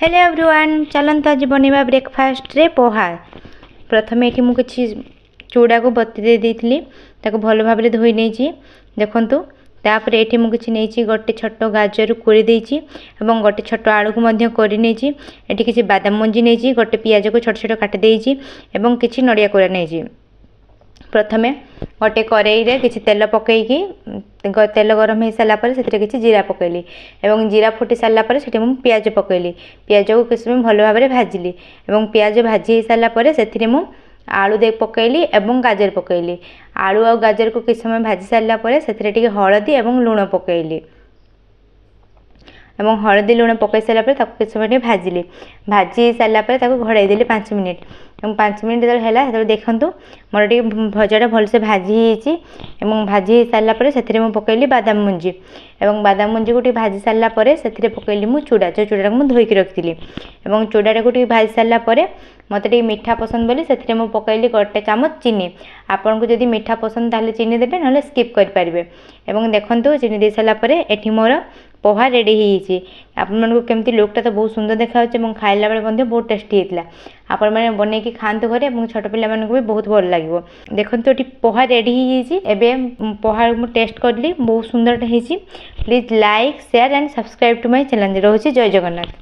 Hello everyone चलत आज बनवा ब्रेकफास्ट रे पोहा। प्रथम ये मुझे चूड़ा को बतुरे देती भल भाव धोई नहीं देखूँ। तापर ये मुझे नहीं गोटे छोट गाजर कोड़ी देती गोटे छोट आलू को कोरी नहीं। ये किसी बादाम मंजी नहीं गोटे पियाज को छोट छोट काटिदे किसी नड़िया कोरा नहीं। प्रथमे गोटे कड़ाई रे किसी तेल पकईकी तेल गरम हो सारापर से किसी जीरा पकईली और जीरा फुटी सारापर से पियाज पकईली। पियाज को किसी समय भल भाव भाजिली और पियाज भाजी सारापर से आलू दे पकईली और गाजर पकईली। आलू और गाजर को किसी समय भाजी सारापर से हलदी और लुण पकईली और हलदी लुण पकई सारापर किसी समय भाजिली। भाजी सारापर घोड़ाई देली 5 मिनिट और 5 मिनिट जो देखूँ मोर टे भजाटा भलसे भाजी और भाजी सारापर से पकईली बादाम मंजी और बादाम मंजी को भाजी सारापर से पकईली मु चूड़ा जो चूड़ा को धोईकी रखी और चूड़ा को भाजी सारापर मत मीठा पसंद बोली से पकईली गोटे चामच चीनी। आपन को जदि मीठा पसंद ताले चीनी देबे ना स्किप करें। और देखो चीनी दे सारापर एठी मोर पोहा रेडी होती। आपण को केमती लुकटा तो बहुत सुंदर देखा खाइला बेले बहुत टेस्टी होता। आपण मैंने बनईकी खातु घरे और छोट पिला भी बहुत भल लगे। देखो ये पोहा रेडी होबे पोहा टेस्ट करी बहुत सुंदर होती। Please like share and subscribe to my channel. रोचे जय जगन्नाथ।